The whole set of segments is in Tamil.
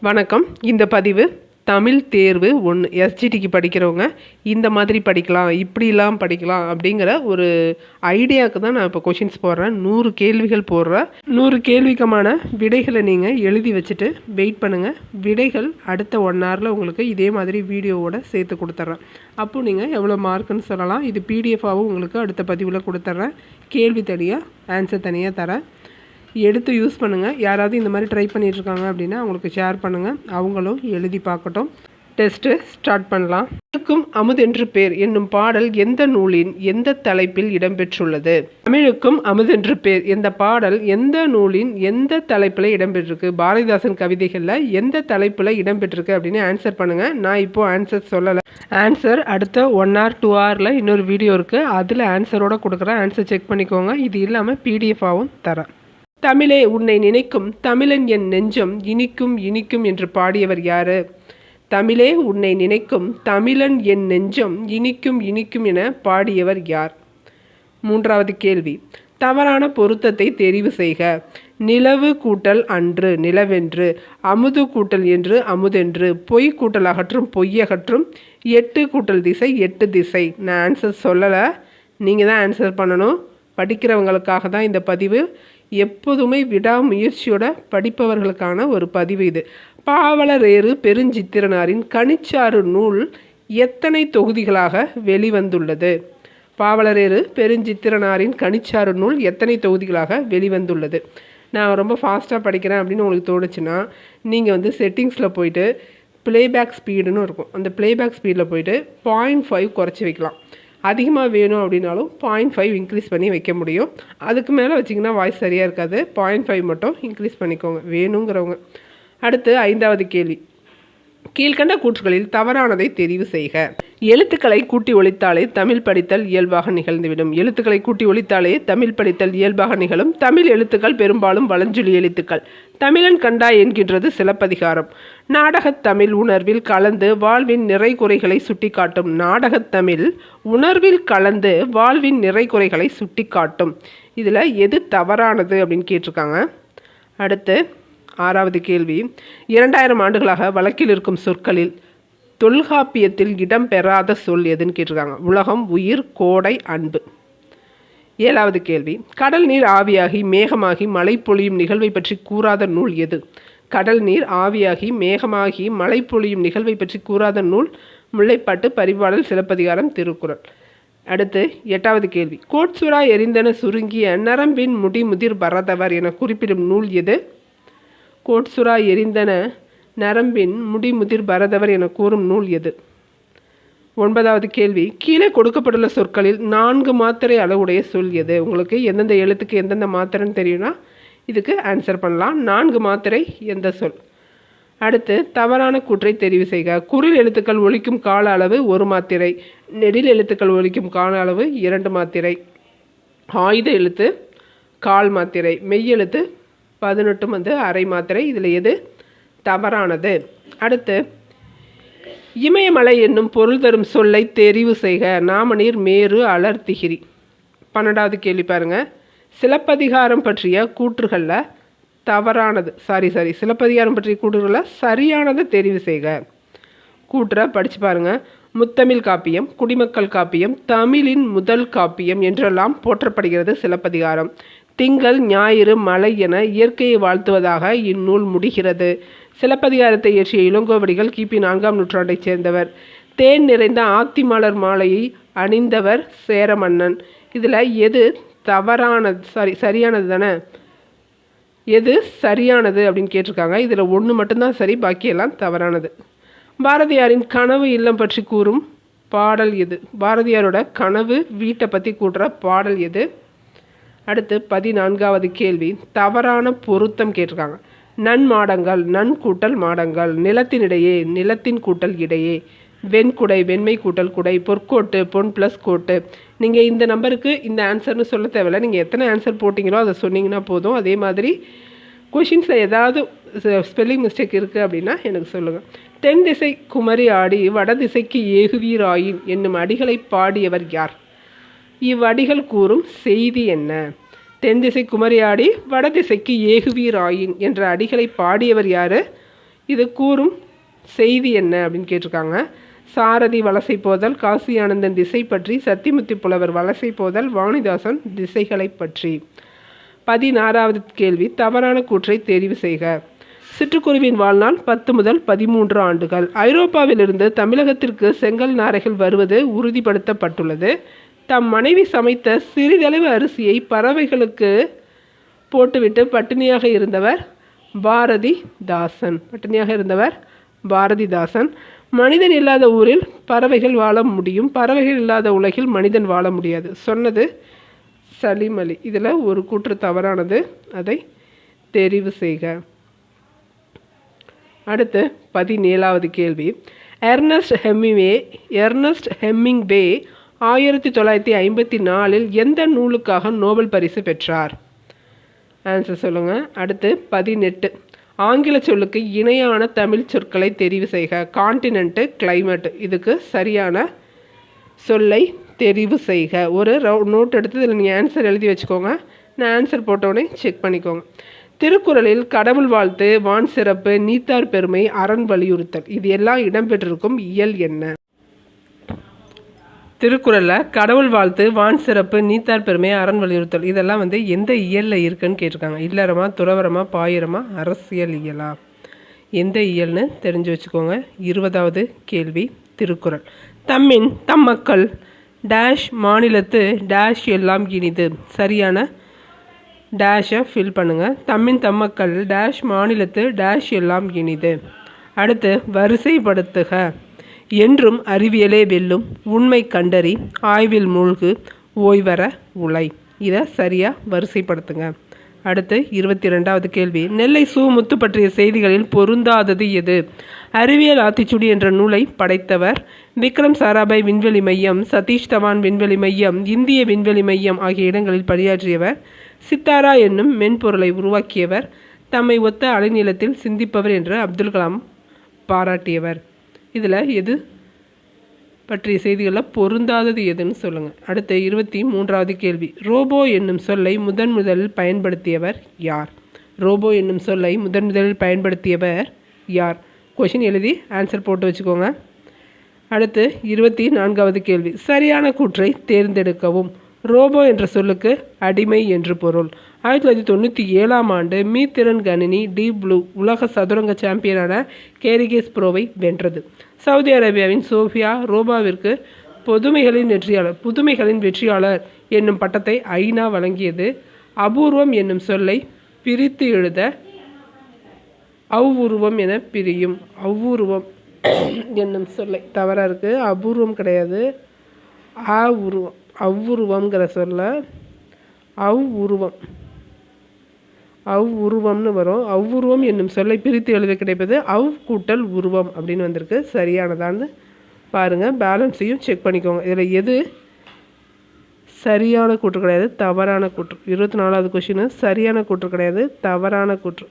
வணக்கம். இந்த பதிவு தமிழ் தேர்வு 1 எஸ்ஜிடிக்கு படிக்கிறவங்க இந்த மாதிரி படிக்கலாம், இப்படிலாம் படிக்கலாம் அப்படிங்கிற ஒரு ஐடியாவுக்கு தான் நான் இப்போ கொஷின்ஸ் போடுறேன். 100 கேள்விகள் போடுறேன். 100 கேள்விக்குமான விடைகளை நீங்கள் எழுதி வச்சுட்டு வெயிட் பண்ணுங்கள். விடைகள் அடுத்த 1 ஹவரில் உங்களுக்கு இதே மாதிரி வீடியோவோட சேர்த்து கொடுத்துட்றேன். அப்போது நீங்கள் எவ்வளோ மார்க்குன்னு சொல்லலாம். இது பிடிஎஃபாகவும் உங்களுக்கு அடுத்த பதிவில் கொடுத்துட்றேன். கேள்வி தனியாக, ஆன்சர் தனியாக தரேன். எடுத்து யூஸ் பண்ணுங்கள். யாராவது இந்த மாதிரி ட்ரை பண்ணிகிட்ருக்காங்க அப்படின்னா அவங்களுக்கு ஷேர் பண்ணுங்கள், அவங்களும் எழுதி பார்க்கட்டும். டெஸ்ட்டு ஸ்டார்ட் பண்ணலாம். தமிழுக்கும் அமுதென்று பேர் என்னும் பாடல் எந்த நூலின் எந்த தலைப்பில் இடம்பெற்றுள்ளது? தமிழுக்கும் அமுதென்று பேர் எந்த பாடல் எந்த நூலின் எந்த தலைப்பில் இடம்பெற்றிருக்கு? பாரதிதாசன் கவிதைகளில் எந்த தலைப்பில் இடம்பெற்றிருக்கு அப்படின்னு ஆன்சர் பண்ணுங்கள். நான் இப்போது ஆன்சர் சொல்லலை. ஆன்சர் அடுத்த 1 hour 2 hourல இன்னொரு வீடியோ இருக்குது, அதில் ஆன்சரோடு கொடுக்குறேன். ஆன்சர் செக் பண்ணிக்கோங்க. இது இல்லாமல் பிடிஎஃபாகவும் தரேன். தமிழே உன்னை நினைக்கும் தமிழன் என் நெஞ்சம் இனிக்கும் இனிக்கும் என்று பாடியவர் யாரு? தமிழே உன்னை நினைக்கும் தமிழன் என் நெஞ்சம் இனிக்கும் இனிக்கும் என பாடியவர் யார்? 3வது கேள்வி, தவறான பொருத்தத்தை தெரிவு செய்க. நிலவு கூட்டல் அன்று நிலவென்று, அமுது கூட்டல் என்று அமுதென்று, பொய் கூட்டல் அகற்றும் பொய்யகற்றும், 8 கூட்டல் திசை 8 திசை. நான் ஆன்சர் சொல்லலை, நீங்கள் தான் ஆன்சர் பண்ணணும். படிக்கிறவங்களுக்காக தான் இந்த பதிவு. எப்போதுமே விடாமுயற்சியோட படிப்பவர்களுக்கான ஒரு பதிவு இது. பாவலரேறு பெருஞ்சித்திரனாரின் கனிச்சாறு நூல் எத்தனை தொகுதிகளாக வெளிவந்துள்ளது? பாவலரேறு பெருஞ்சித்திரனாரின் கனிச்சாறு நூல் எத்தனை தொகுதிகளாக வெளிவந்துள்ளது? நான் ரொம்ப ஃபாஸ்ட்டாக படிக்கிறேன் அப்படின்னு உங்களுக்கு தோணுச்சுன்னா நீங்கள் செட்டிங்ஸில் போயிட்டு ப்ளேபேக் ஸ்பீடுன்னு இருக்கும். அந்த ப்ளேபேக் ஸ்பீடில் போயிட்டு 0.5 குறைச்சி வைக்கலாம். அதிகமாக வேணும் அப்படின்னாலும் 0.5 இன்க்ரீஸ் பண்ணி வைக்க முடியும். அதுக்கு மேலே வச்சிங்கன்னா வாய்ஸ் சரியாக இருக்காது. 0.5 மட்டும் இன்க்ரீஸ் பண்ணிக்கோங்க வேணுங்கிறவங்க. அடுத்து 5வது கேள்வி, கீழ்கண்ட கூற்றுகளில் தவறானதை தெரிவு செய்க. எழுத்துக்களை கூட்டி ஒழித்தாலே தமிழ் படித்தல் இயல்பாக நிகழ்ந்துவிடும். எழுத்துக்களை கூட்டி ஒழித்தாலே தமிழ் படித்தல் இயல்பாக நிகழும். தமிழ் எழுத்துக்கள் பெரும்பாலும் வலஞ்சொலி எழுத்துக்கள். தமிழன் கண்டாய் என்கின்றது சிலப்பதிகாரம். நாடகத்தமிழ் உணர்வில் கலந்து வாழ்வின் நிறை குறைகளை சுட்டி காட்டும். நாடகத்தமிழ் உணர்வில் கலந்து வாழ்வின் நிறை குறைகளை சுட்டி காட்டும். இதில் எது தவறானது அப்படின்னு கேட்டிருக்காங்க. அடுத்து 6வது கேள்வி, 2000 ஆண்டுகளாக வழக்கில் இருக்கும் சொற்களில் தொல்காப்பியத்தில் இடம் பெறாத சொல் எதுன்னு கேட்டிருக்காங்க. உலகம், உயிர், கோடை, அன்பு. 7வது கேள்வி, கடல் நீர் ஆவியாகி மேகமாகி மழை பொழியும் நிகழ்வை பற்றி கூறாத நூல் எது? கடல் நீர் ஆவியாகி மேகமாகி மழை பொழியும் நிகழ்வை பற்றி கூறாத நூல் முல்லைப்பாட்டு, பரிபாடல், சிலப்பதிகாரம், திருக்குறள். அடுத்து 8வது கேள்வி, கோட்சுரா எரிந்தன சுருங்கிய நரம்பின் முடி முதிர் பரதவர் என குறிப்பிடும் நூல் எது? கோட்சுரா எரிந்தன நரம்பின் முடி முதிர் பரதவர் என கூறும் நூல் எது? 9வது கேள்வி, கீழே கொடுக்கப்பட்டுள்ள சொற்களில் 4 மாத்திரை அளவுடைய சொல் எது? உங்களுக்கு எந்தெந்த எழுத்துக்கு எந்தெந்த மாத்திரைன்னு தெரியும்னா இதுக்கு ஆன்சர் பண்ணலாம். 4 மாத்திரை எந்த சொல்? அடுத்து தவறான கூற்றை தெரிவு செய்க. குறில் எழுத்துக்கள் ஒலிக்கும் கால அளவு 1 மாத்திரை. நெடில் எழுத்துக்கள் ஒலிக்கும் கால அளவு 2 மாத்திரை. ஆயுத எழுத்து 1/4 மாத்திரை. மெய் எழுத்து 18 அரை மாத்திரை. இதில் எது தவறானது? அடுத்து இமயமலை என்னும் பொருள் தரும் சொல்லை தெரிவு செய்க. நாமநீர், மேரு, அலர், திகிரி. 12வது கேள்வி பாருங்க, சிலப்பதிகாரம் பற்றிய கூற்றுகளில் தவறானது சிலப்பதிகாரம் பற்றிய கூற்றுகளில் சரியானது தெரிவு செய்க. கூற்றை படித்து பாருங்க. முத்தமிழ் காப்பியம், குடிமக்கள் காப்பியம், தமிழின் முதல் காப்பியம் என்றெல்லாம் போற்றப்படுகிறது சிலப்பதிகாரம். திங்கள், ஞாயிறு, மலை என இயற்கையை வாழ்த்துவதாக இந்நூல் முடிகிறது. சிலப்பதிகாரத்தை இயற்றிய இளங்கோவடிகள் கிபி 4ஆம் நூற்றாண்டைச் சேர்ந்தவர். தேன் நிறைந்த ஆத்திமலர் மாலையை அணிந்தவர் சேர மன்னன். இதில் எது தவறானது? சரியானது தானே? எது சரியானது அப்படின்னு கேட்டிருக்காங்க. இதில் 1 மட்டும்தான் சரி, பாக்கியெல்லாம் தவறானது. பாரதியாரின் கனவு இல்லம் பற்றி கூறும் பாடல் எது? பாரதியாரோட கனவு வீட்டை பற்றி கூட்டுற பாடல் எது? அடுத்து 14வது கேள்வி, தவறான பொருத்தம் கேட்டிருக்காங்க. நன்மாடங்கள், நன் கூட்டல் மாடங்கள். நிலத்தினிடையே, நிலத்தின் கூட்டல் இடையே. வெண்குடை, வெண்மை கூட்டல் குடை. பொற்கோட்டு, பொன் ப்ளஸ் கோட்டு. நீங்கள் இந்த நம்பருக்கு இந்த ஆன்சர்னு சொல்ல தேவையில்லை. நீங்கள் எத்தனை ஆன்சர் போட்டிங்களோ அதை சொன்னீங்கன்னா போதும். அதே மாதிரி கொஷின்ஸில் ஏதாவது ஸ்பெல்லிங் மிஸ்டேக் இருக்குது அப்படின்னா எனக்கு சொல்லுங்கள். தென் திசை குமரி ஆடி வடதிசைக்கு ஏகுவீராயின் என்னும் அடிகளை பாடியவர் யார்? இவ்வடிகள் கூறும் செய்தி என்ன? தென் திசை குமரியாடி வடதிசைக்கு ஏகுவீராயின் என்ற அடிகளை பாடியவர் யார்? இது கூறும் செய்தி என்ன அப்படின்னு கேட்டிருக்காங்க. சாரதி வலசை போதல், காசி ஆனந்தன் திசை பற்றி, சத்தியமுத்தி புலவர் வலசை போதல், வாணிதாசன் திசைகளை பற்றி. 16வது கேள்வி, தவறான கூற்றை தெரிவு செய்க. சிட்டுக்குருவியின் வாழ்நாள் 10 முதல் 13 ஆண்டுகள். ஐரோப்பாவிலிருந்து தமிழகத்திற்கு செங்கல் நாரைகள் வருவது உறுதிப்படுத்தப்பட்டுள்ளது. தம் மனைவி சமைத்த சிறிதளவு அரிசியை பறவைகளுக்கு போட்டுவிட்டு பட்டினியாக இருந்தவர் பாரதிதாசன். மனிதன் இல்லாத ஊரில் பறவைகள் வாழ முடியும், பறவைகள் இல்லாத உலகில் மனிதன் வாழ முடியாது சொன்னது சலீம் அலி. இதில் ஒரு கூற்று தவறானது, அதை தெரிவு செய்க. அடுத்து 17வது கேள்வி, எர்னஸ்ட் ஹெமிங்வே 1954 எந்த நூலுக்காக நோபல் பரிசு பெற்றார்? ஆன்சர் சொல்லுங்கள். அடுத்து 18, ஆங்கில சொல்லுக்கு இணையான தமிழ் சொற்களை தெரிவு செய்க. Continent, climate. இதுக்கு சரியான சொல்லை தெரிவு செய்க. ஒரு நோட் எடுத்து இதில் நீங்கள் ஆன்சர் எழுதி வச்சுக்கோங்க. நான் ஆன்சர் போட்டோடனே செக் பண்ணிக்கோங்க. திருக்குறளில் கடவுள் வாழ்த்து, வான் சிறப்பு, நீத்தார் பெருமை, அரண் வலியுறுத்தல் இது எல்லாம் இடம்பெற்றிருக்கும் இயல் என்ன? திருக்குறளில் கடவுள் வாழ்த்து, வான் சிறப்பு, நீத்தார் பெருமை, அரண் வலியுறுத்தல் இதெல்லாம் எந்த இயலில் இருக்குன்னு கேட்டிருக்காங்க. இல்லறமா, துறவரமா, பாயிரமா, அரசியல் இயலா? எந்த இயல்னு தெரிஞ்சு வச்சுக்கோங்க. 20வது கேள்வி, திருக்குறள். தம் மக்கள் டேஷ் மாநிலத்து டேஷ் எல்லாம் இனிது. சரியான டேஷை ஃபில் பண்ணுங்கள். தம் மக்கள் டேஷ் மாநிலத்து டேஷ் எல்லாம் இனிது. அடுத்து வரிசைப்படுத்துக. என்றும் அறிவியலே வெல்லும், உண்மை கண்டறி, ஆய்வில் மூழ்கு, ஓய்வற உழை. இதை சரியாக வரிசைப்படுத்துங்க. அடுத்து 22வது கேள்வி, நெல்லை சு. முத்து பற்றிய செய்திகளில் பொருந்தாதது எது? அறிவியல் ஆத்திச்சூடி என்ற நூலை படைத்தவர். விக்ரம் சாராபாய் விண்வெளி மையம், சதீஷ் தவான் விண்வெளி மையம், இந்திய விண்வெளி மையம் ஆகிய இடங்களில் பணியாற்றியவர். சித்தாரா என்னும் மென்பொருளை உருவாக்கியவர். தம்மை ஒத்த அலைநீளத்தில் சிந்திப்பவர் என்று அப்துல் கலாம் பாராட்டியவர். இதில் எது பற்றிய செய்திகளில் பொருந்தாதது எதுன்னு சொல்லுங்கள். அடுத்த 23வது கேள்வி, ரோபோ என்னும் சொல்லை முதலில் பயன்படுத்தியவர் யார்? ரோபோ என்னும் சொல்லை முதலில் பயன்படுத்தியவர் யார்? கொஷின் எழுதி ஆன்சர் போட்டு வச்சுக்கோங்க. அடுத்து 24வது கேள்வி, சரியான கூற்றை தேர்ந்தெடுக்கவும். ரோபோ என்ற சொல்லுக்கு அடிமை என்று பொருள். 1997ஆம் ஆண்டு மீத்திறன் கணினி டீப் ப்ளூ உலக சதுரங்க சாம்பியனான கேரிகேஸ் ப்ரோவை வென்றது. சவுதி அரேபியாவின் சோஃபியா ரோபாவிற்கு புதுமைகளின் வெற்றியாளர் என்னும் பட்டத்தை ஐநா வழங்கியது. அபூர்வம் என்னும் சொல்லை பிரித்து எழுத அவ்வுருவம் என பிரியும். அவ்வுருவம் என்னும் சொல்லை தவறாக இருக்குது, அபூர்வம் கிடையாது, உருவம். அவ்வுருவங்கிற சொல்ல அவ்வுருவம்னு வரும். அவ்வுருவம் என்னும் சொல்லை பிரித்து எழுத கிடைப்பது கூட்டல் உருவம் அப்படின்னு வந்திருக்கு. சரியானதான்னு பாருங்கள், பேலன்ஸையும் செக் பண்ணிக்கோங்க. இதில் எது சரியான கூற்று கிடையாது, தவறான கூற்று. 24வது கொஷின், சரியான கூற்று கிடையாது, தவறான கூற்று.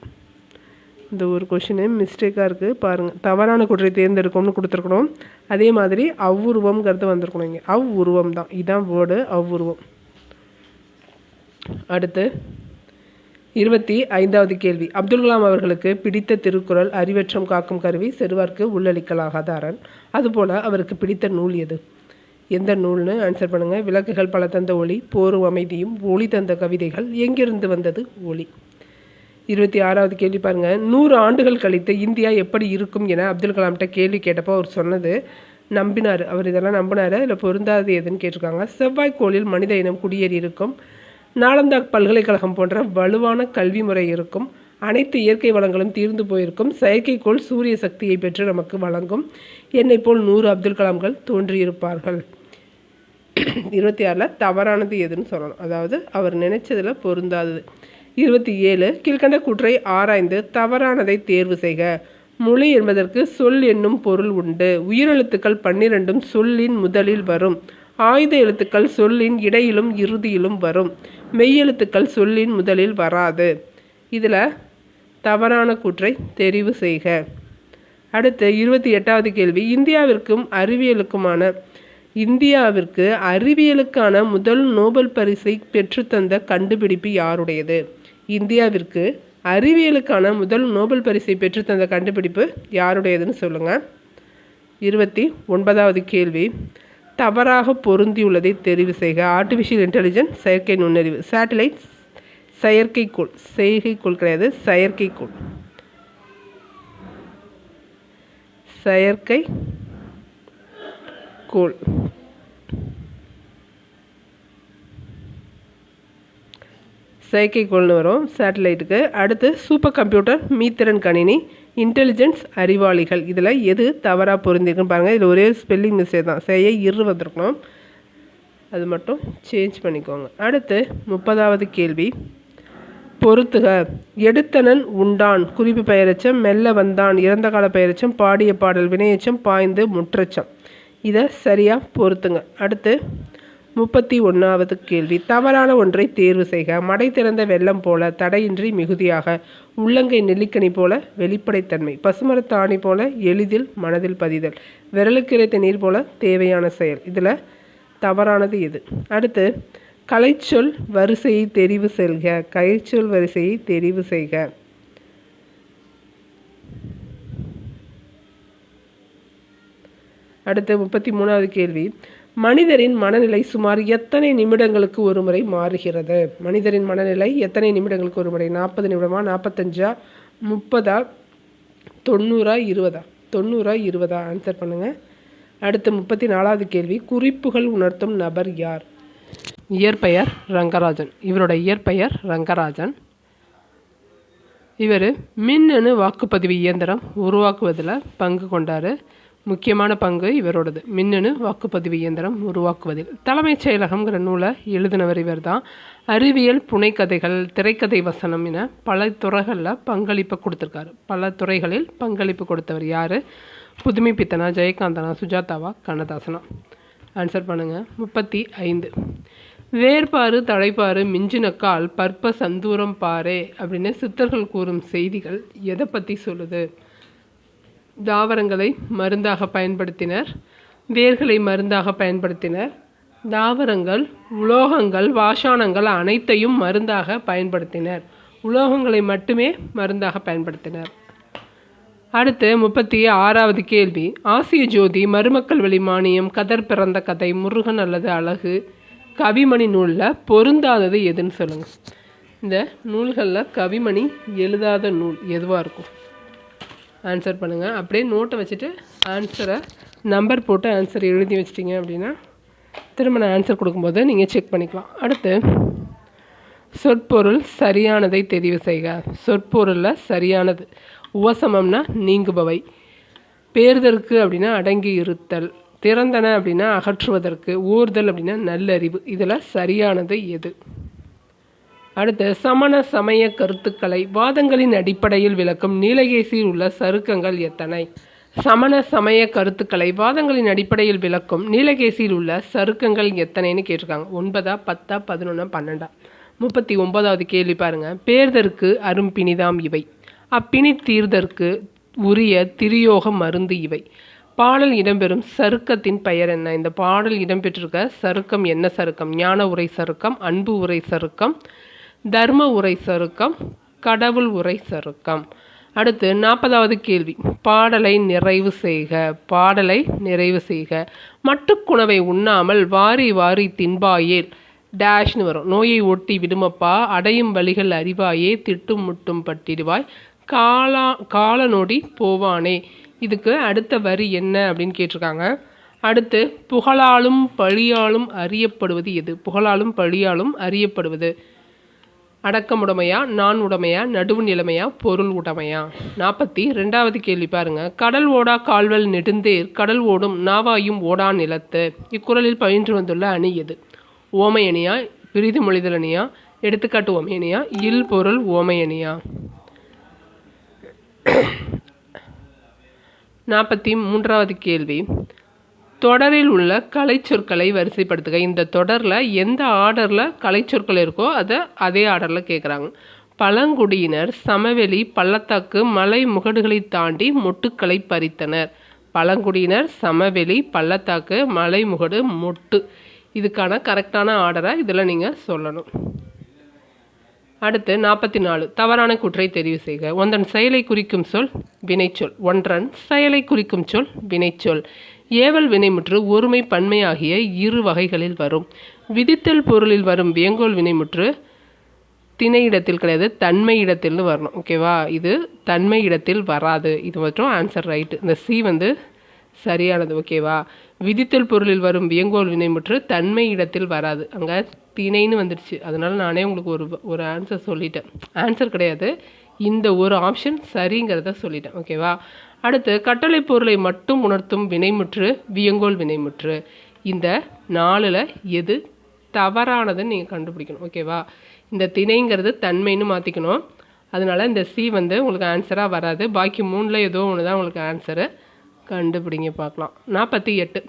இந்த ஒரு கொஷின் மிஸ்டேக்காக இருக்குது பாருங்கள். தவறான கூற்றை தேர்ந்தெடுக்கணும்னு கொடுத்துருக்கணும். அதே மாதிரி அவ்வுருவம்ங்கிறது வந்திருக்கணும். இங்கே அவ்வுருவம் தான், இதுதான் வேர்டு அவ்வுருவம். அடுத்து 25வது கேள்வி, அப்துல் கலாம் அவர்களுக்கு பிடித்த திருக்குறள் அறிவற்றம் காக்கும் கருவி, செருவார்க்கு உள்ளளிக்கலாகாத அரண். அதுபோல் அவருக்கு பிடித்த நூல் எது? எந்த நூல்னு ஆன்சர் பண்ணுங்கள். விளக்குகள் பல தந்த ஒளி, போரும் அமைதியும், ஒளி தந்த கவிதைகள், எங்கிருந்து வந்தது ஒளி. 26வது கேள்வி பாருங்கள், 100 ஆண்டுகள் கழித்து இந்தியா எப்படி இருக்கும் என அப்துல் கலாம்கிட்ட கேள்வி கேட்டப்போ அவர் சொன்னது நம்பினார். அவர் இதெல்லாம் நம்பினார். இதில் பொருந்தாது எதுன்னு கேட்டிருக்காங்க. செவ்வாய்க்கோளில் மனித இனம் குடியேறி இருக்கும். நாலந்தா பல்கலைக்கழகம் போன்ற வலுவான கல்வி முறை இருக்கும். அனைத்து இயற்கை வளங்களும் தீர்ந்து போயிருக்கும். செயற்கைக்கோள் சூரிய சக்தியை பெற்று நமக்கு வழங்கும். என்னை போல் 100 அப்துல் கலாம்கள் தோன்றியிருப்பார்கள். 26ல் தவறானது எதுன்னு சொல்லணும், அதாவது அவர் நினைச்சதில் பொருந்தாதது. 27 கீழ்கண்ட கூற்றை ஆராய்ந்து தவறானதை தேர்வு செய்க. மொழி என்பதற்கு சொல் என்னும் பொருள் உண்டு. உயிரெழுத்துக்கள் 12 சொல்லின் முதலில் வரும். ஆயுத எழுத்துக்கள் சொல்லின் இடையிலும் இறுதியிலும் வரும். மெய்யெழுத்துக்கள் சொல்லின் முதலில் வராது. இதில் தவறான கூற்றை தெரிவு செய்க. அடுத்து 28வது கேள்வி, இந்தியாவிற்கு அறிவியலுக்கான முதல் நோபல் பரிசை பெற்றுத்தந்த கண்டுபிடிப்பு யாருடையது? இந்தியாவிற்கு அறிவியலுக்கான முதல் நோபல் பரிசை பெற்றுத்தந்த கண்டுபிடிப்பு யாருடையதுன்னு சொல்லுங்கள். 29வது கேள்வி, தவறாக பொருந்தியுள்ளதை தெரிவு செய்க. ஆர்டிஃபிஷியல் இன்டெலிஜென்ஸ், செயற்கை நுண்ணறிவு. சேட்டலைட் செயற்கைக்கோள், செயற்கைக்கோள் கிடையாது, செயற்கைக்கோள். செயற்கைக்கோள். செயற்கைக்கோள்னு வரும் சேட்டலைட்டுக்கு. அடுத்து சூப்பர் கம்ப்யூட்டர், மீத்திறன் கணினி, இன்டெலிஜென்ஸ், அறிவாளிகள். இதில் எது தவறாக பொருந்திருக்குன்னு பாருங்கள். இதில் ஒரே ஸ்பெல்லிங் மிஸ்டேக் தான், வந்திருக்கணும், அது மட்டும் சேஞ்ச் பண்ணிக்கோங்க. அடுத்து 30வது கேள்வி, பொறுத்துக. எடுத்தனன் உண்டான், குறிப்பு பெயரெச்சம், மெல்ல வந்தான் இறந்த கால பெயரெச்சம், பாடிய பாடல் வினையெச்சம், பாய்ந்து முற்றெச்சம். இதை சரியாக பொறுத்துங்க. அடுத்து 31வது கேள்வி, தவறான ஒன்றை தேர்வு செய்க. மடை திறந்த வெள்ளம் போல, தடையின்றி மிகுதியாக, உள்ளங்கை நெல்லிக்கனி போல, வெளிப்படைத்தன்மை, பசுமரத்தாணி போல, எளிதில் மனதில் பதிதல், விரலுக்கு இறைத்த நீர் போல, தேவையான செயல். இதில் தவறானது எது? அடுத்து கலைச்சொல் வரிசையை தெரிவு செய்க. கலைச்சொல் வரிசையை தெரிவு செய்க. அடுத்து 33வது கேள்வி, மனிதரின் மனநிலை சுமார் எத்தனை நிமிடங்களுக்கு ஒரு முறை மாறுகிறது? மனிதரின் மனநிலை எத்தனை நிமிடங்களுக்கு ஒரு முறை? 40 நிமிடமா, 45, 30, 90, 20? 90, 20? ஆன்சர் பண்ணுங்கள். அடுத்து 34வது கேள்வி, குறிப்புகள் உணர்த்தும் நபர் யார்? இயற்பெயர் ரங்கராஜன். இவரோட இயற்பெயர் ரங்கராஜன். இவர் மின்னணு வாக்குப்பதிவு இயந்திரம் உருவாக்குவதில் பங்கு கொண்டார். முக்கியமான பங்கு இவரோடது, மின்னணு வாக்குப்பதிவு இயந்திரம் உருவாக்குவதில். தலைமைச் செயலகம்ங்கிற நூலை எழுதினவர் இவர் தான். அறிவியல், புனைக்கதைகள், திரைக்கதை வசனம் என பல துறைகளில் பங்களிப்பு கொடுத்துருக்காரு. பல துறைகளில் பங்களிப்பு கொடுத்தவர் யார்? புதுமை பித்தனா, ஜெயகாந்தனா, சுஜாதாவா, கண்ணதாசனா? ஆன்சர் பண்ணுங்கள். 35. வேர்பாறு தழைப்பாறு மிஞ்சினக்கால் பற்ப சந்தூரம் பாரே அப்படின்னு சித்தர்கள் கூறும் செய்திகள் எதை பற்றி சொல்லுது? தாவரங்களை மருந்தாக பயன்படுத்தினர், வேர்களை மருந்தாக பயன்படுத்தினர், தாவரங்கள், உலோகங்கள், வாஷானங்கள் அனைத்தையும் மருந்தாக பயன்படுத்தினர், உலோகங்களை மட்டுமே மருந்தாக பயன்படுத்தினர். அடுத்து 36வது கேள்வி, ஆசிய ஜோதி, மருமக்கள் வழி மானியம், கதர் பிறந்த கதை, முருகன் அல்லது அழகு, கவிமணி நூலில் பொருந்தாதது எதுன்னு சொல்லுங்கள். இந்த நூல்களில் கவிமணி எழுதாத நூல் எதுவாக இருக்கும்? ஆன்சர் பண்ணுங்கள். அப்படியே நோட்டை வச்சுட்டு ஆன்சரை நம்பர் போட்டு ஆன்சர் எழுதி வச்சிட்டிங்க அப்படின்னா திரும்ப நான் ஆன்சர் கொடுக்கும்போது நீங்கள் செக் பண்ணிக்கலாம். அடுத்து சொற்பொருள் சரியானதை தெரிவு செய்க. சொற்பொருளில் சரியானது உவசமம்னா நீங்குபவை, பேர்தற்கு அப்படின்னா அடங்கி இருத்தல், திறந்தன அப்படின்னா அகற்றுவதற்கு, ஊர்தல் அப்படின்னா நல்லறிவு. இதில் சரியானது எது? அடுத்து சமண சமய கருத்துக்களை வாதங்களின் அடிப்படையில் விளக்கும் நீலகேசியில் உள்ள சருக்கங்கள் எத்தனை? சமண சமய கருத்துக்களை வாதங்களின் அடிப்படையில் விளக்கும் நீலகேசியில் உள்ள சருக்கங்கள் எத்தனைன்னு கேட்டிருக்காங்க. 9, 10, 11, 12. 39வது கேள்வி பாருங்கள். பேர்தற்கு அரும்பிணிதாம் இவை, அப்பிணி தீர்தற்கு உரிய திரியோக மருந்து இவை. பாடல் இடம்பெறும் சருக்கத்தின் பெயர் என்ன? இந்த பாடல் இடம்பெற்றிருக்க சருக்கம் என்ன சருக்கம்? ஞான உரை சருக்கம், அன்பு உரை சருக்கம், தர்ம உரை சருக்கம், கடவுள் உரை சருக்கம். அடுத்து 40வது கேள்வி, பாடலை நிறைவு செய்க. பாடலை நிறைவு செய்க. மட்டுக்குணவை உண்ணாமல் வாரி வாரி தின்பாயேல் டேஷ்னு வரும். நோயை ஒட்டி விடுமப்பா, அடையும் வழிகள் அறிவாயே, திட்டும் முட்டும் பட்டிடுவாய், கால நொடி போவானே. இதுக்கு அடுத்த வரி என்ன அப்படின்னு கேட்டிருக்காங்க. அடுத்து புகழாலும் பழியாலும் அறியப்படுவது எது? புகழாலும் பழியாலும் அறியப்படுவது அடக்கமுடைமையா, நான் உடைமையா, நடுவு நிலைமையா, பொருள் உடைமையா? 42வது கேள்வி பாருங்க. கடல் ஓடா கால்வல் நெடுந்தேர் கடல் ஓடும் நாவாயும் ஓடா நிலத்து. இக்குறளில் பயின்று வந்துள்ள அணி எது? ஓமை அணியா, விரிது மொழிதல் அணியா, எடுத்துக்காட்டு ஓமை அணியா, இல் பொருள் ஓமை அணியா? 43வது கேள்வி, தொடரில் உள்ள கலைச்சொற்களை வரிசைப்படுத்துக. இந்த தொடரில் எந்த ஆர்டரில் கலைச்சொற்கள் இருக்கோ அதை அதே ஆர்டரில் கேட்குறாங்க. பழங்குடியினர் சமவெளி பள்ளத்தாக்கு மலை முகடுகளை தாண்டி மொட்டுக்களை பறித்தனர். பழங்குடியினர் சமவெளி பள்ளத்தாக்கு மலை முகடு மொட்டு. இதுக்கான கரெக்டான ஆர்டரை இதில் நீங்கள் சொல்லணும். அடுத்து 44 தவறான கூற்றை தெரிவு செய்க. ஒன்றன் செயலை குறிக்கும் சொல் வினைச்சொல். ஒன்றன் செயலை குறிக்கும் சொல் வினைச்சொல். ஏவல் வினைமுற்று ஒருமை பன்மை ஆகிய இரு வகைகளில் வரும். விதித்தல் பொருளில் வரும் வியங்கோல் வினைமுற்று திணை இடத்தில் கிடையாது, தன்மை இடத்தில்னு வரணும். ஓகேவா, இது தன்மை இடத்தில் வராது. இது மட்டும் ஆன்சர் ரைட்டு. இந்த சி சரியானது. ஓகேவா, விதித்தல் பொருளில் வரும் வியங்கோல் வினைமுற்று தன்மை இடத்தில் வராது. அங்கே திணைன்னு வந்துடுச்சு. அதனால் நானே உங்களுக்கு ஒரு ஆன்சர் சொல்லிட்டேன். ஆன்சர் கிடையாது, இந்த ஒரு ஆப்ஷன் சரிங்கிறத சொல்லிட்டேன். ஓகேவா, அடுத்து கட்டளை பொருளை மட்டும் உணர்த்தும் வினைமுற்று வியங்கோல் வினைமுற்று. இந்த 4ல் எது தவறானதுன்னு நீங்கள் கண்டுபிடிக்கணும். ஓகேவா, இந்த திணைங்கிறது தன்மைன்னு மாற்றிக்கணும். அதனால் இந்த சி உங்களுக்கு ஆன்சராக வராது. பாக்கி 3ல் ஏதோ ஒன்று தான் உங்களுக்கு ஆன்சரு. கண்டுபிடிங்க பார்க்கலாம். 48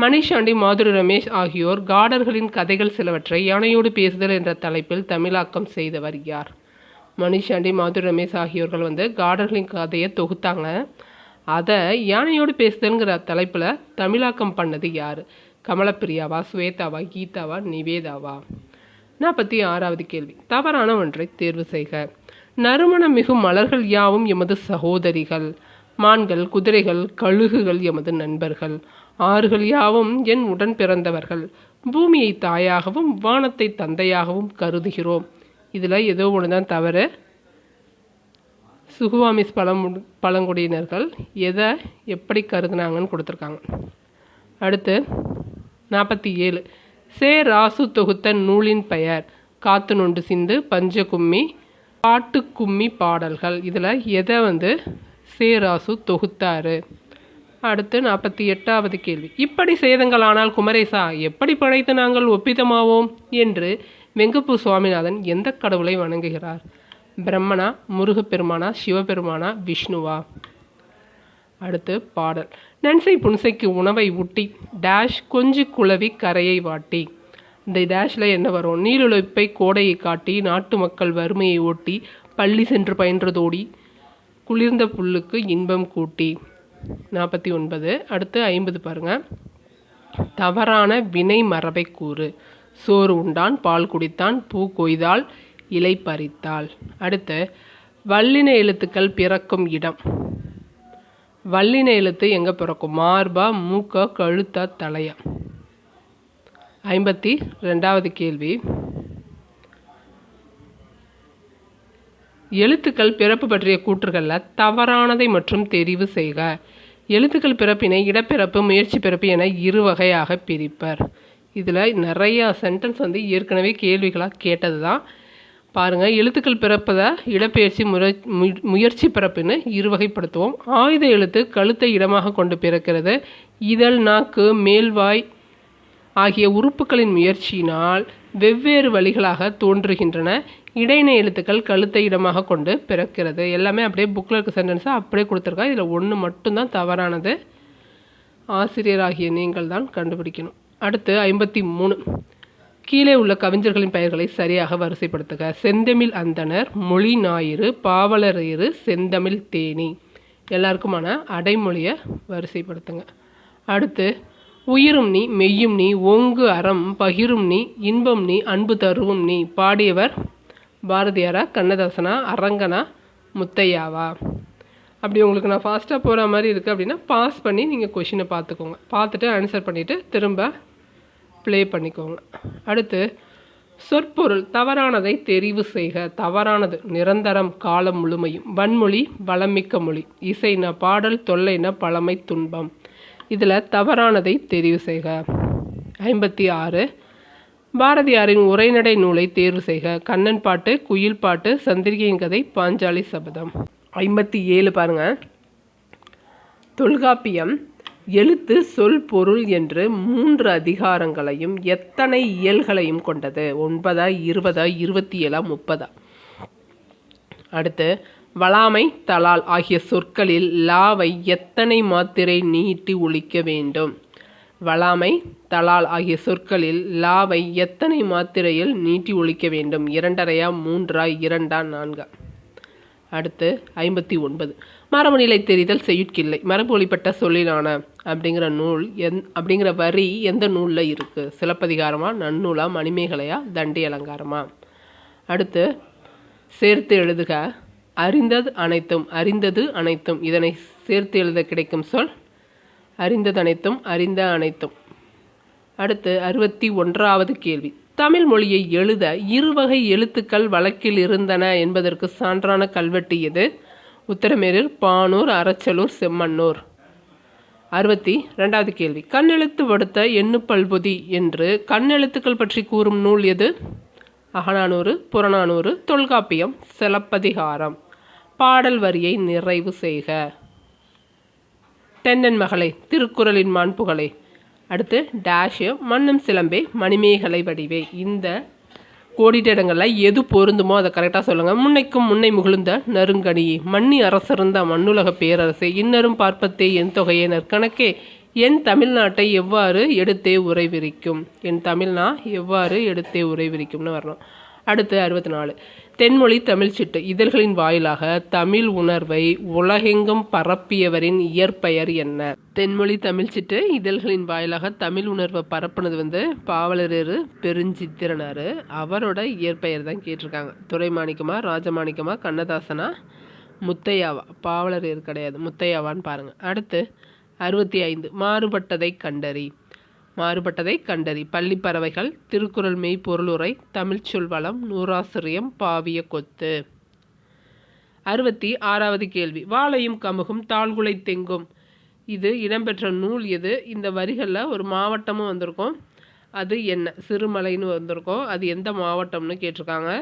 மணிஷாண்டி மாதுரி ரமேஷ் ஆகியோர் காடர்களின் கதைகள் சிலவற்றை யானையோடு பேசுதல் என்ற தலைப்பில் தமிழாக்கம் செய்தவர் யார்? மணிஷாண்டி மாதுரி ரமேஷ் ஆகியோர்கள் காடர்களின் கதையை தொகுத்தாங்க. அதை யானையோடு பேசுதல்ங்கிற தலைப்பில் தமிழாக்கம் பண்ணது யார்? கமலப்பிரியாவா, ஸ்வேதாவா, கீதாவா, நிவேதாவா? 46வது கேள்வி தவறான ஒன்றை தேர்வு செய்க. நறுமணம் மிகும் மலர்கள் யாவும் எமது சகோதரிகள். மான்கள், குதிரைகள், கழுகுகள் எமது நண்பர்கள். ஆறுகள் யாவும் என் உடன் பிறந்தவர்கள். பூமியை தாயாகவும் வானத்தை தந்தையாகவும் கருதுகிறோம். இதில் ஏதோ ஒன்று தான் தவறு. சுகுவாமிஸ் பழங்குடியினர்கள் எதை எப்படி கருதுனாங்கன்னு கொடுத்துருக்காங்க. அடுத்து 47 ராசு தொகுத்த நூலின் பெயர் காத்து நொண்டு சிந்து, பஞ்சகும்மி, பாட்டுக்கும்மி பாடல்கள். இதில் எதை ராசு தொகுத்தாரு? அடுத்து 48வது கேள்வி இப்படி சேதங்களானால் குமரேசா எப்படி படைத்து நாங்கள் ஒப்பிதமாவோம் என்று வெங்கப்பூ சுவாமிநாதன் எந்த கடவுளை வணங்குகிறார்? பிரம்மனா, முருகப்பெருமானா, சிவபெருமானா, விஷ்ணுவா? அடுத்து பாடல் நன்சை புன்சைக்கு உணவை ஊட்டி டேஷ் கொஞ்சி குளவி கரையை வாட்டி. இந்த டேஷில் என்ன வரும்? நீலுழைப்பை கோடையை காட்டி நாட்டு மக்கள் வறுமையை ஓட்டி பள்ளி சென்று பயின்றதோடி குளிர்ந்த புல்லுக்கு இன்பம் கூட்டி. 49 அடுத்து 50 பாருங்கள். தவறான வினை மரபை கூறு. சோறு உண்டான், பால் குடித்தான், பூ கொய்தால், இலை பறித்தாள். அடுத்து வல்லின எழுத்துக்கள் பிறக்கும் இடம். வல்லின எழுத்து எங்கே பிறக்கும்? மார்பா, மூக்கா, கழுத்தா, தலையா? 52வது கேள்வி எழுத்துக்கள் பிறப்பு பற்றிய கூற்றுகளில் தவறானதை மற்றும் தெரிவு செய்க. எழுத்துக்கள் பிறப்பினை இடப்பிறப்பு, முயற்சி பிறப்பு என இரு வகையாக பிரிப்பர். இதில் நிறையா சென்டென்ஸ் ஏற்கனவே கேள்விகளாக கேட்டது தான். பாருங்கள், எழுத்துக்கள் பிறப்பதை இடப்பெயர்ச்சி முயற்சி பிறப்புன்னு இருவகைப்படுத்துவோம். ஆயுத எழுத்து கழுத்தை இடமாக கொண்டு பிறக்கிறது. இதழ், நாக்கு, மேல்வாய் ஆகிய உறுப்புகளின் முயற்சியினால் வெவ்வேறு வழிகளாக தோன்றுகின்றன. இடையின எழுத்துக்கள் கழுத்தை இடமாக கொண்டு பிறக்கிறது. எல்லாமே அப்படியே புக்கில் இருக்க சென்டென்ஸாக அப்படியே கொடுத்துருக்கா. இதில் ஒன்று மட்டும்தான் தவறானது. ஆசிரியராகிய நீங்கள் தான் கண்டுபிடிக்கணும். அடுத்து 53 கீழே உள்ள கவிஞர்களின் பெயர்களை சரியாக வரிசைப்படுத்துக. செந்தமிழ் அந்தணர், மொழி ஞாயிறு, பாவலரேறு, செந்தமிழ் தேனி. எல்லாருக்குமான அடைமொழியை வரிசைப்படுத்துங்க. அடுத்து உயிரும் நீ, மெய்யும் நீ, ஓங்கு அறம், பகிரும் நீ, இன்பம் நீ, அன்பு தருவும் நீ. பாடியவர் பாரதியாரா, கண்ணதாசனா, அரங்கனா, முத்தையாவா? அப்படி உங்களுக்கு நான் ஃபாஸ்ட்டாக போகிற மாதிரி இருக்குது அப்படின்னா பாஸ் பண்ணி நீங்கள் கொஷினை பார்த்துக்கோங்க. பார்த்துட்டு ஆன்சர் பண்ணிவிட்டு திரும்ப ப்ளே பண்ணிக்கோங்க. அடுத்து சொற்பொருள் தவறானதை தெரிவு செய்க. தவறானது நிரந்தரம், காலம் முழுமையும், வன்மொழி, வளமிக்க மொழி, இசைனா பாடல், தொல்லைனா பழமை, துன்பம். இதில் தவறானதை தெரிவு செய்க. 56 பாரதியாரின் உரைநடை நூலை தேர்வு செய்க. கண்ணன் பாட்டு, குயில் பாட்டு, சந்திரிகையின் கதை, பாஞ்சாலி சபதம். 57 பாருங்கள். தொல்காப்பியம் எழுத்து, சொல், பொருள் என்று 3 அதிகாரங்களையும் எத்தனை இயல்களையும் கொண்டது? 9, 20, 27, 30? அடுத்து வளாமை, தலால் ஆகிய சொற்களில் லாவை எத்தனை மாத்திரை நீட்டி ஒழிக்க வேண்டும்? வளாமை, தலால் ஆகிய சொற்களில் லாவை எத்தனை மாத்திரையில் நீட்டி ஒழிக்க வேண்டும்? 2.5, 3, 2, 4? அடுத்து 59 மரபு நிலை தெரிதல் செய்யுட்கில்லை. மரபு ஒளிப்பட்ட சொல்லிலான அப்படிங்கிற நூல் அப்படிங்கிற வரி எந்த நூலில் இருக்குது? சிலப்பதிகாரமா, நன்னூலா, மணிமேகலையா, தண்டி அலங்காரமா? அடுத்து சேர்த்து எழுதுக. அறிந்தது அனைத்தும், அறிந்தது அனைத்தும், இதனை சேர்த்து எழுத கிடைக்கும் சொல் அறிந்தது அனைத்தும், அறிந்த அனைத்தும். அடுத்து 61வது கேள்வி. தமிழ் மொழியை எழுத இருவகை எழுத்துக்கள் வழக்கில் இருந்தன என்பதற்கு சான்றான கல்வெட்டு எது? உத்தரமேரூர், பானூர், அரச்சலூர், செம்மண்ணூர். 62வது கேள்வி. கண்ணெழுத்து வடுத்த எண்ணு பல்பொதி என்று கண்ணெழுத்துக்கள் பற்றி கூறும் நூல் எது? அகநானூறு, புறநானூறு, தொல்காப்பியம், சிலப்பதிகாரம். பாடல் வரியை நிறைவு செய்க. தென்னன் மகளே, திருக்குறளின் மாண்புகளே. அடுத்து டேஷு, மண்ணும் சிலம்பே, மணிமேகலை வடிவே. இந்த கோடிட்ட இடங்களில் எது பொருந்துமோ அதை கரெக்டாக சொல்லுங்கள். முன்னைக்கும் முன்னை முகிழ்ந்த நறுங்கனியே, மன்னி அரசருந்த மண்ணுலக பேரரசே, இன்னரும் பார்ப்பத்தே என் தொகையே நற்கணக்கே, என் தமிழ்நாட்டை எவ்வாறு எடுத்தே உரைவிரிக்கும். என் தமிழ்நா எவ்வாறு எடுத்தே உரைவிரிக்கும்னு வரணும். அடுத்து 64. தென்மொழி தமிழ் சிட்டு இதழ்களின் வாயிலாக தமிழ் உணர்வை உலகெங்கும் பரப்பியவரின் இயற்பெயர் என்ன? தென்மொழி தமிழ் சிட்டு இதழ்களின் வாயிலாக தமிழ் உணர்வை பரப்புனது பாவலரேறு பெருஞ்சித்திரனார். அவரோட இயற்பெயர் தான் கேட்டிருக்காங்க. துரைமாணிக்கமா, ராஜமாணிக்கமா, கண்ணதாசனா, முத்தையாவா? பாவலரேறு கிடையாது, முத்தையாவான்னு பாருங்கள். அடுத்து 65. மாறுபட்டதை கண்டறி. மாறுபட்டதை கண்டறி. பள்ளிப்பறவைகள், திருக்குறள் மெய்ப்பொருளுரை, தமிழ் சொல்வளம், நூறாசிரியம், பாவிய கொத்து. 66வது கேள்வி. வாழையும் கமுகும் தாழ்குலை தெங்கும் இது இடம்பெற்ற நூல் எது? இந்த வரிகளில் ஒரு மாவட்டமும் வந்திருக்கும், அது என்ன? சிறுமலைன்னு வந்திருக்கும், அது எந்த மாவட்டம்னு கேட்டிருக்காங்க.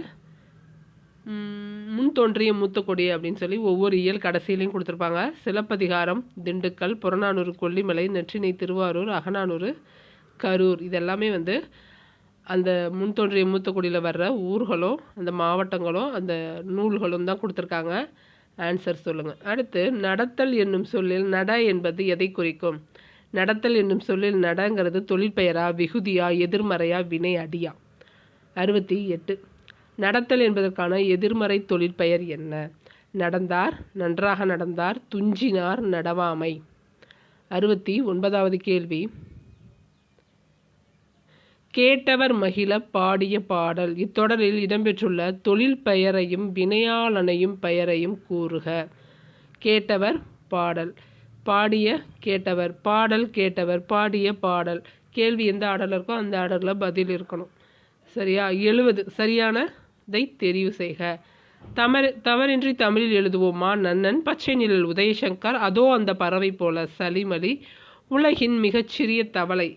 முன் தோன்றிய மூத்த கொடி அப்படின்னு சொல்லி ஒவ்வொரு இயல் கடைசியிலையும் கொடுத்துருப்பாங்க. சிலப்பதிகாரம் திண்டுக்கல், புறநானூறு கொல்லிமலை, நெற்றினை திருவாரூர், அகநானூறு கரூர். இதெல்லாமே அந்த முன் தோன்றிய மூத்த கொடியில் வர்ற ஊர்களும் அந்த மாவட்டங்களும் அந்த நூல்களும் தான் கொடுத்துருக்காங்க. ஆன்சர் சொல்லுங்கள். அடுத்து நடத்தல் என்னும் சொல்லில் நட என்பது எதை குறிக்கும்? நடத்தல் என்னும் சொல்லில் நடங்கிறது தொழிற்பெயரா, விகுதியா, எதிர்மறையா, வினை அடியா? 68. நடத்தல் என்பதற்கான எதிர்மறை தொழிற்பெயர் என்ன? நடந்தார், நன்றாக நடந்தார், துஞ்சினார், நடவாமை. 69வது கேள்வி. கேட்டவர் மகிழ பாடிய பாடல் இத்தொடரில் இடம்பெற்றுள்ள தொழில் பெயரையும் வினையாளனையும் பெயரையும் கூறுக. கேட்டவர் பாடல், பாடிய கேட்டவர், பாடல் கேட்டவர், பாடிய பாடல். கேள்வி எந்த ஆர்டரில் இருக்கோ அந்த ஆர்டரில் பதில் இருக்கணும். சரியா? 70. சரியானதை தெரிவு செய்க. தவறின்றி தமிழில் எழுதுவோமா? நன்னன், பச்சை நிழல் உதயசங்கர், அதோ அந்த பறவை போல சலீம் அலி, உலகின் மிகச்சிறிய தவளை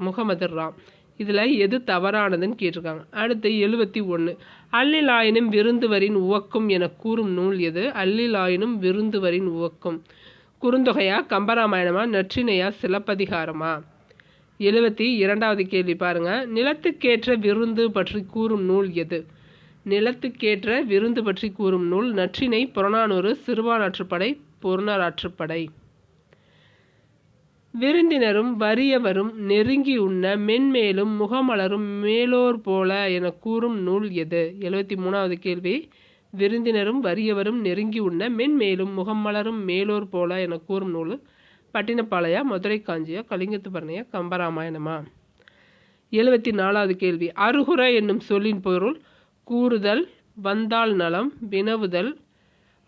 முகமது ராம். இதில் எது தவறானதுன்னு கேட்டிருக்காங்க. அடுத்து 71. அல்லிலாயினும் விருந்துவரின் உவக்கும் என கூறும் நூல் எது? அல்லிலாயினும் விருந்துவரின் உவக்கும். குறுந்தொகையா, கம்பராமாயணமா, நற்றினையா, சிலப்பதிகாரமா? 72வது கேள்வி பாருங்க. நிலத்துக்கேற்ற விருந்து பற்றி கூறும் நூல் எது? நிலத்துக்கேற்ற விருந்து பற்றி கூறும் நூல் நற்றினை, புறநானூறு, சிறுபானாற்றுப்படை, பொருணராற்றுப்படை. விருந்தினரும் வறியவரும் நெருங்கி உண்ண மென்மேலும் முகமலரும் மேலோர் போல என கூறும் நூல் எது? 73வது கேள்வி. விருந்தினரும் வறியவரும் நெருங்கி உண்ண மென்மேலும் முகமலரும் மேலோர் போல என கூறும் நூல் பட்டினப்பாளையா, மதுரை காஞ்சியா, கலிங்கத்து பரணியா, கம்பராமாயணமா? 74வது கேள்வி. அருகுற என்னும் சொல்லின் பொருள் கூறுதல், வந்தால் நலம், வினவுதல்,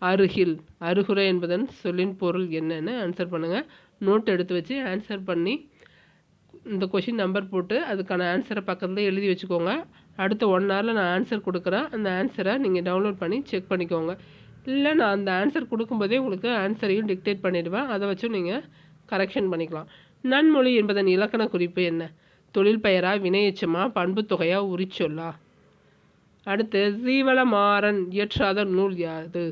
அருகில். அருகுற என்பதன் சொல்லின் பொருள் என்னன்னு ஆன்சர் பண்ணுங்கள். நோட் எடுத்து வச்சு ஆன்சர் பண்ணி இந்த கொஷின் நம்பர் போட்டு அதுக்கான ஆன்சரை பக்கத்தில் எழுதி வச்சுக்கோங்க. அடுத்த 1 ஹவரில் நான் ஆன்சர் கொடுக்குறேன். அந்த ஆன்சரை நீங்கள் டவுன்லோட் பண்ணி செக் பண்ணிக்கோங்க. இல்லை நான் அந்த ஆன்சர் கொடுக்கும்போதே உங்களுக்கு ஆன்சரையும் டிக்டேட் பண்ணிடுவேன். அதை வச்சும் நீங்கள் கரெக்ஷன் பண்ணிக்கலாம். நன்மொழி என்பதன் இலக்கண குறிப்பு என்ன? தொழில் பெயரா, வினையெச்சமா, பண்பு தொகையா, உரிச்சொல்லா? அடுத்து சீவலமாறன் இயற்றாத நூல் யாது?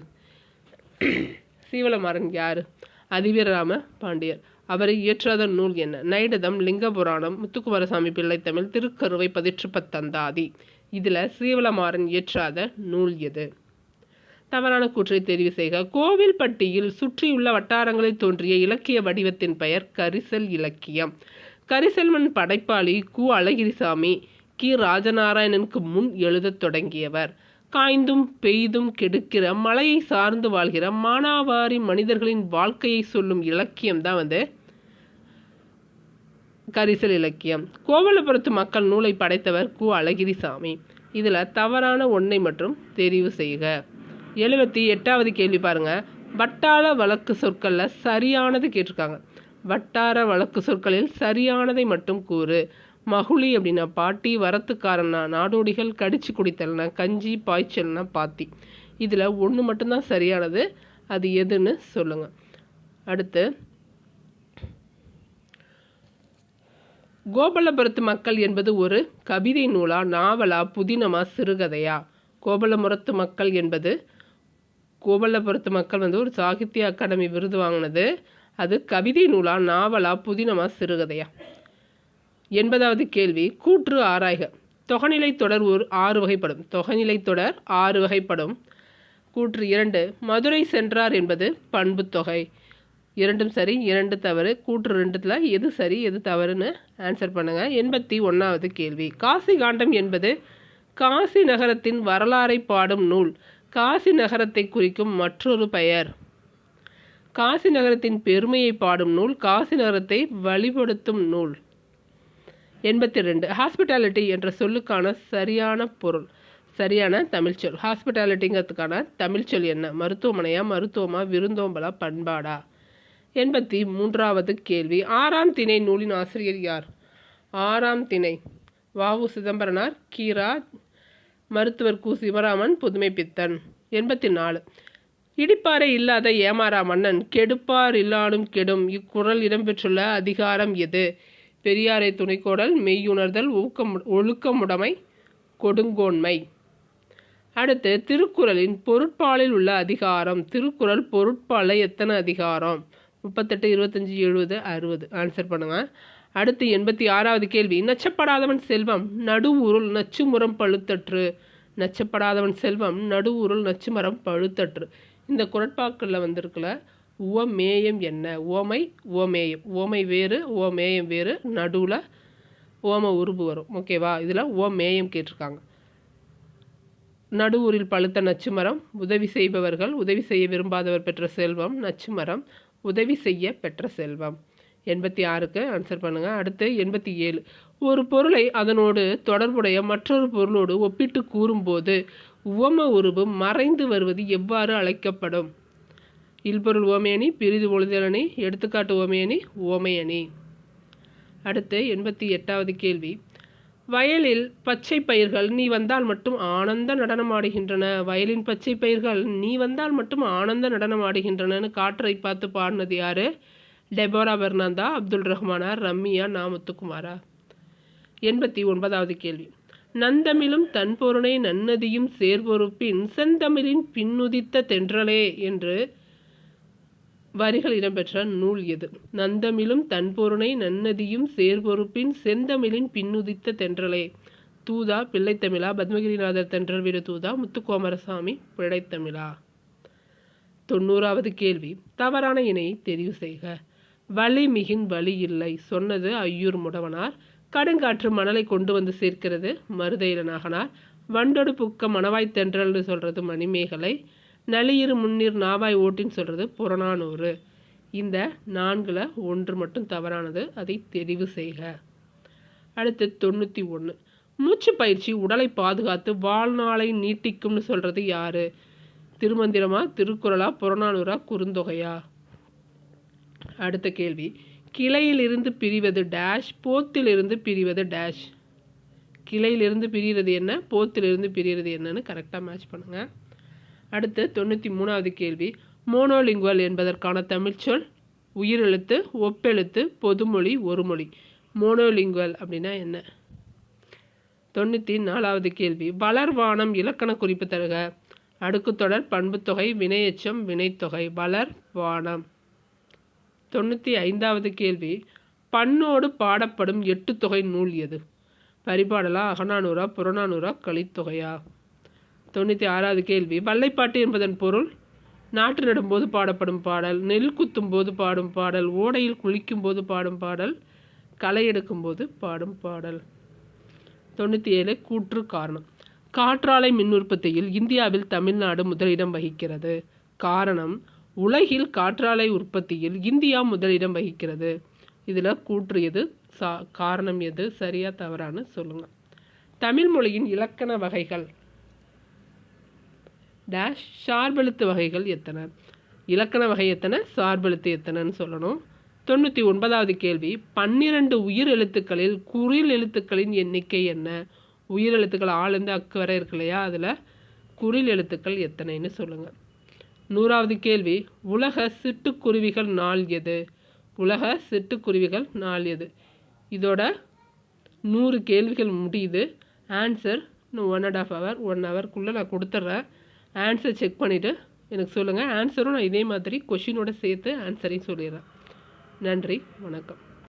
சீவலமாறன் யார்? அதிவீரராம பாண்டியர். அவரை இயற்றாத நூல் என்ன? நைடதம், லிங்க புராணம், முத்துக்குமாரசாமி பிள்ளை தமிழ், திருக்கருவை பதிற்றுப்பத்தந்தாதி. இதில் சீவலமாறன் இயற்றாத நூல் எது? தவறான கூற்றை தெரிவு செய்க. கோவில்பட்டியில் சுற்றியுள்ள வட்டாரங்களில் தோன்றிய இலக்கிய வடிவத்தின் பெயர் கரிசல் இலக்கியம். கரிசல்மன் படைப்பாளி கு. அழகிரிசாமி கி. ராஜநாராயணனுக்கு முன் எழுதத் தொடங்கியவர். காய்ந்தும் பெய்தும் கெடுக்கிற மலையை சார்ந்து வாழ்கிற மானாவாரி மனிதர்களின் வாழ்க்கையை சொல்லும் இலக்கியம் தான் கரிசல் இலக்கியம். கோவலபுரத்து மக்கள் நூலை படைத்தவர் கு. அழகிரிசாமி. இதில் தவறான ஒன்றை மட்டும் தெரிவு செய்க. 78வது கேள்வி பாருங்கள். வட்டார வழக்கு சொற்களில் சரியானது கேட்டிருக்காங்க. வட்டார வழக்கு சொற்களில் சரியானதை மட்டும் கூறு. மகுளி அப்படின்னா பாட்டி, வரத்துக்காரன்னா நாடோடிகள், கடிச்சு குடித்தல்னா கஞ்சி, பாய்ச்சல்னா பாத்தி. இதில் ஒன்று மட்டும்தான் சரியானது. அது எதுன்னு சொல்லுங்கள். அடுத்து, கோபல்லபுரத்து மக்கள் என்பது ஒரு கவிதை நூலா, நாவலா, புதினமா, சிறுகதையா? கோபல்லபுரத்து மக்கள் என்பது கோபல்லபுரத்து மக்கள் ஒரு சாகித்ய அகாடமி விருது வாங்கினது. அது கவிதை நூலா, நாவலா, புதினமா, சிறுகதையா? 80வது கேள்வி. கூற்று ஆராய்க. தொகைநிலை தொடர் ஒரு 6 வகைப்படும். தொகைநிலை தொடர் 6 வகைப்படும். கூற்று 2. மதுரை சென்றார் என்பது பண்பு தொகை. 2ம் சரி, 2 தவறு. கூற்று 2ல் எது சரி எது தவறுன்னு ஆன்சர் பண்ணுங்க. 81வது கேள்வி. காசி காண்டம் என்பது காசி நகரத்தின் வரலாறை பாடும் நூல். காசி நகரத்தை குறிக்கும் மற்றொரு பெயர். காசி நகரத்தின் பெருமையை பாடும் நூல். காசி நகரத்தை வழிபடுத்தும் நூல். 82. ஹாஸ்பிட்டாலிட்டி என்ற சொல்லுக்கான சரியான பொருள். சரியான தமிழ்ச்சொல். ஹாஸ்பிட்டாலிட்டிங்கிறதுக்கான தமிழ்ச்சொல் என்ன? மருத்துவமனையா, மருத்துவமா, விருந்தோம்பலா, பண்பாடா? 83வது கேள்வி. 6ஆம் திணை நூலின் ஆசிரியர் யார்? 6ஆம் திணை வ.உ. சிதம்பரனார், கீரா, மருத்துவர் கு. சிவராமன், புதுமைப்பித்தன். 84. இடிப்பாறை இல்லாத ஏமாறா மன்னன், கெடுப்பார் இல்லானும் கெடும். இக்குறள் இடம்பெற்றுள்ள அதிகாரம் எது? பெரியாரை துணைக்கோடல், மெய்யுணர்தல், ஒழுக்கமுடைமை, கொடுங்கோன்மை. அடுத்து, திருக்குறளின் பொருட்பாலில் உள்ள அதிகாரம். திருக்குறள் பொருட்பாலை எத்தனை அதிகாரம்? 38, 25, 70, 60. ஆன்சர் பண்ணுங்க. அடுத்து 86வது கேள்வி. நச்சப்படாதவன் செல்வம் நடுவுருள் நச்சுமுறம் பழுத்தற்று. நச்சப்படாதவன் செல்வம் நடுவுருள் நச்சுமரம் பழுத்தற்று. இந்த குறட்பாக்களில் வந்திருக்கல உவமேயம் என்ன? ஓமை, ஓமேயம். ஓமை வேறு, ஓமேயம் வேறு. நடுவில் ஓம உருபு வரும். ஓகேவா? இதில் ஓமேயம் கேட்டிருக்காங்க. நடுவூரில் பழுத்த நச்சுமரம், உதவி செய்பவர்கள், உதவி செய்ய விரும்பாதவர் பெற்ற செல்வம். நச்சுமரம், உதவி செய்ய பெற்ற செல்வம். 86க்கு ஆன்சர் பண்ணுங்கள். அடுத்து 87. ஒரு பொருளை அதனோடு தொடர்புடைய மற்றொரு பொருளோடு ஒப்பிட்டு கூறும்போது உவம உருவு மறைந்து வருவது எவ்வாறு அழைக்கப்படும்? இல்பொருள் ஓமையணி, பிரிது ஒழுதலணி, எடுத்துக்காட்டு ஓமையணி, ஓமையணி. அடுத்து 88வது கேள்வி. வயலில் பச்சை பயிர்கள் நீ வந்தால் மட்டும் ஆனந்த நடனம் ஆடுகின்றன. வயலின் பச்சை பயிர்கள் நீ வந்தால் மட்டும் ஆனந்த நடனம் ஆடுகின்றனன்னு காற்றை பார்த்து பாடினது யாரு? டெபோரா பெர்னாந்தா, அப்துல் ரஹ்மானா, ரம்மியா, நாமுத்துக்குமாரா? 89வது கேள்வி. நந்தமிழும் தன்பொருணை நன்னதியும் சேர்பொறுப்பின் செந்தமிழின் பின்னுதித்த தென்றலே என்று வரிகள் இடம்பெற்ற நூல் எது? நந்தமிழும் தன்பொருணை நன்னதியும் சேர்பொறுப்பின் செந்தமிழின் பின்னுதித்த தென்றலே. தூதா, பிள்ளைத்தமிழா, பத்மகிரிநாதர் தென்றல் வீடு தூதா, முத்துக்குமாரசாமி பிள்ளைத்தமிழா? 90வது கேள்வி. தவறான இணையை தெரிவு செய்க. வலி மிகின் வலி இல்லை சொன்னது ஐயூர் முடவனார். கடுங்காற்று மணலை கொண்டு வந்து சேர்க்கிறது மருதையில நாகனார். வண்டொடு புக்க மணவாய் தென்றல்னு சொல்கிறது மணிமேகலை. நளியிரு முன்னீர் நாவாய் ஓட்டின்னு சொல்கிறது புறநானூறு. இந்த 4ல் 1 மட்டும் தவறானது. அதை தெரிவு செய்க. அடுத்து 91. மூச்சு பயிற்சி உடலை பாதுகாத்து வாழ்நாளை நீட்டிக்கும்னு சொல்கிறது யாரு? திருமந்திரமா, திருக்குறளா, புறநானூறா, குறுந்தொகையா? அடுத்த கேள்வி. கிளையிலிருந்து பிரிவது டேஷ், போத்திலிருந்து பிரிவது டேஷ். கிளையிலிருந்து பிரிகிறது என்ன, போத்திலிருந்து பிரிகிறது என்னன்னு கரெக்டாக மேட்ச் பண்ணுங்கள். அடுத்து 93வது கேள்வி. மோனோலிங்குவல் என்பதற்கான தமிழ்ச்சொல் உயிரெழுத்து, ஒப்பெழுத்து, பொதுமொழி, ஒருமொழி. மோனோலிங்குவல் அப்படின்னா என்ன? 94வது கேள்வி. வளர்வானம் இலக்கண குறிப்பு தருக. அடுக்குத்தொடர், பண்புத்தொகை, வினையெச்சம், வினைத்தொகை. வளர்வானம். 95வது கேள்வி. பண்ணோடு பாடப்படும் 8 தொகை நூல் எது? பரிபாடலா, அகநானூறா, புறநானூறா, கலித்தொகையா? 96வது கேள்வி. வல்லைப்பாட்டு என்பதன் பொருள்? நாற்று நடும்போது பாடப்படும் பாடல், நெல் குத்தும் போது பாடும் பாடல், ஓடையில் குளிக்கும் போது பாடும் பாடல், களை எடுக்கும் போது பாடும் பாடல். 97. கூற்று காரணம். காற்றாலை மின் உற்பத்தியில் இந்தியாவில் தமிழ்நாடு முதலிடம் வகிக்கிறது. காரணம், உலகில் காற்றாலை உற்பத்தியில் இந்தியா முதலிடம் வகிக்கிறது. இதில் கூற்று எது, காரணம் எது, சரியா தவறான்னு சொல்லுங்கள். தமிழ் மொழியின் இலக்கண வகைகள் டேஷ் சார்பெழுத்து வகைகள் எத்தனை? இலக்கண வகை எத்தனை, சார்பெழுத்து எத்தனைன்னு சொல்லணும். 99வது கேள்வி, 12 உயிர் எழுத்துக்களில் குறில் எழுத்துக்களின் எண்ணிக்கை என்ன? உயிர் எழுத்துக்கள் ஆளுந்து அக்கு வரை இருக்கு இல்லையா, அதில் குறில் எழுத்துக்கள் எத்தனைன்னு சொல்லுங்கள். 100வது கேள்வி, உலக சிட்டுக்குருவிகள் நாள் எது? உலக சிட்டுக்குருவிகள் நாள் எது? இதோட 100 கேள்விகள் முடியுது. ஆன்சர் இன்னும் 1.5 hour 1 hourக்குள்ளே நான் கொடுத்துட்றேன். ஆன்சர் செக் பண்ணிவிட்டு எனக்கு சொல்லுங்கள். ஆன்சரும் நான் இதே மாதிரி கொஷினோட சேர்த்து ஆன்சரையும் சொல்லிடுறேன். நன்றி, வணக்கம்.